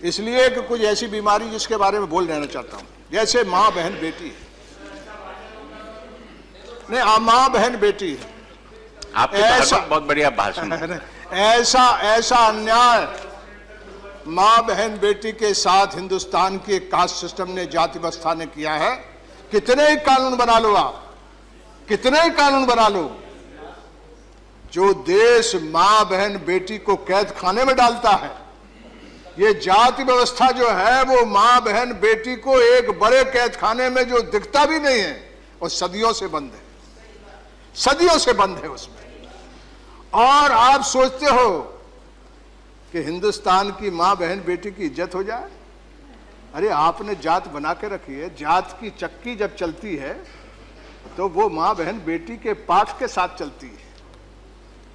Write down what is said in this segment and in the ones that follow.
इसलिए कि कुछ ऐसी बीमारी जिसके बारे में बोल देना चाहता हूं, जैसे माँ बहन बेटी है, नहीं माँ बहन बेटी है, आपके बहुत बढ़िया भाषण। ऐसा अन्याय माँ बहन बेटी के साथ हिंदुस्तान की कास्ट सिस्टम ने, जाति व्यवस्था ने किया है। कितने ही कानून बना लो आप, कितने ही कानून बना लो, जो देश माँ बहन बेटी को कैद खाने में डालता है, ये जाति व्यवस्था जो है वो माँ बहन बेटी को एक बड़े कैद खाने में जो दिखता भी नहीं है, और सदियों से बंद है, सदियों से बंद है उसमें। और आप सोचते हो कि हिंदुस्तान की माँ बहन बेटी की इज्जत हो जाए? अरे आपने जात बना के रखी है, जात की चक्की जब चलती है तो वो माँ बहन बेटी के पाठ के साथ चलती है।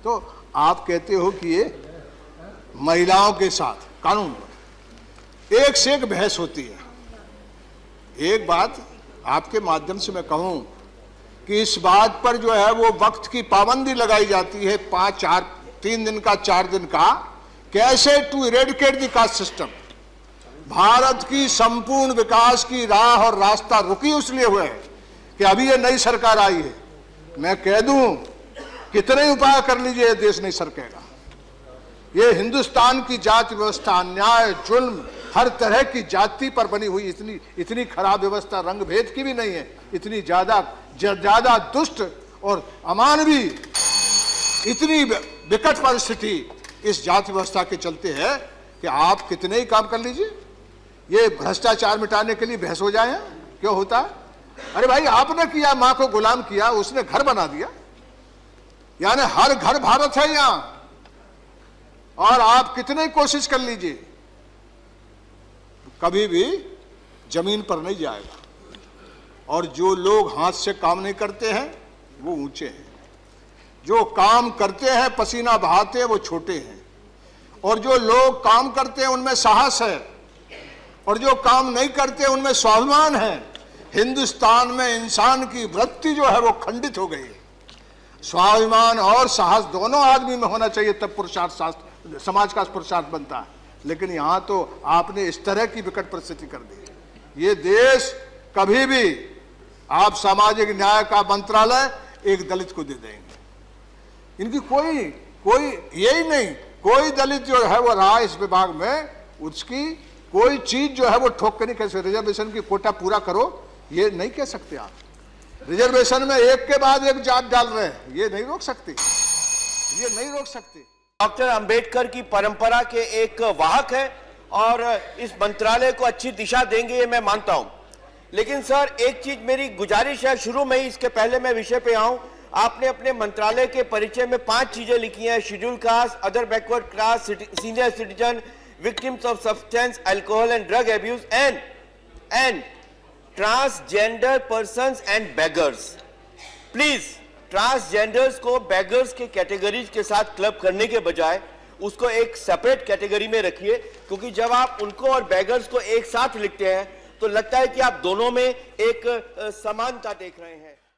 तो आप कहते हो कि ये महिलाओं के साथ कानून, एक से एक बहस होती है। एक बात आपके माध्यम से मैं कहूं कि इस बात पर जो है वो वक्त की पाबंदी लगाई जाती है, 3 दिन का 4 दिन का, कैसे to eradicate the caste system. Bharat की संपूर्ण विकास की राह और रास्ता रुकी इसलिए हुए है कि अभी ये नई सरकार आई है। मैं कह दूं, कितने उपाय कर लीजिए, ये देश नहीं सरकेगा। ये हिंदुस्तान की जाति व्यवस्था, अन्याय, जुल्म, हर तरह की जाति पर बनी हुई इतनी खराब व्यवस्था रंग भेद की भी नहीं है, इतनी ज्यादा दुष्ट और अमानवीय, इतनी विकट परिस्थिति इस जाति व्यवस्था के चलते है कि आप कितने ही काम कर लीजिए, ये भ्रष्टाचार मिटाने के लिए बहस हो जाए। क्यों होता है? अरे भाई, आपने किया, मां को गुलाम किया, उसने घर बना दिया, यानी हर घर भारत है यहां, और आप कितने कोशिश कर लीजिए, कभी भी जमीन पर नहीं जाएगा। और जो लोग हाथ से काम नहीं करते हैं वो ऊंचे हैं, जो काम करते हैं पसीना बहाते हैं वो छोटे हैं, और जो लोग काम करते हैं उनमें साहस है, और जो काम नहीं करते उनमें स्वाभिमान है। हिंदुस्तान में इंसान की वृत्ति जो है वो खंडित हो गई है। स्वाभिमान और साहस दोनों आदमी में होना चाहिए, तब पुरुषार्थ, समाज का पुरुषार्थ बनता है। लेकिन यहां तो आपने इस तरह की विकट परिस्थिति कर दी। ये देश कभी भी आप सामाजिक न्याय का मंत्रालय एक दलित को दे देंगे, इनकी कोई यही नहीं, कोई दलित जो है वो रहा इस विभाग में, उसकी कोई चीज जो है वो ठोक के नहीं कह सकते। रिजर्वेशन की कोटा पूरा करो, ये नहीं कह सकते आप। रिजर्वेशन में एक के बाद एक जात डाल रहे हैं, ये नहीं रोक सकते, ये नहीं रोक सकते। डॉक्टर अंबेडकर की परंपरा के एक वाहक है और इस मंत्रालय को अच्छी दिशा देंगे, ये मैं मानता हूं। लेकिन सर, एक चीज मेरी गुजारिश है, शुरू में ही, इसके पहले मैं विषय पे आऊं, आपने अपने मंत्रालय के परिचय में 5 चीजें लिखी हैं: schedule caste, other backward class, senior citizen, victims of substance, alcohol and drug abuse and transgender persons and beggars. Please transgenders को बेगर्स के कैटेगरीज के साथ क्लब करने के बजाय उसको एक सेपरेट कैटेगरी में रखिए, क्योंकि जब आप उनको और बेगर्स को एक साथ लिखते हैं तो लगता है कि आप दोनों में एक समानता देख रहे हैं।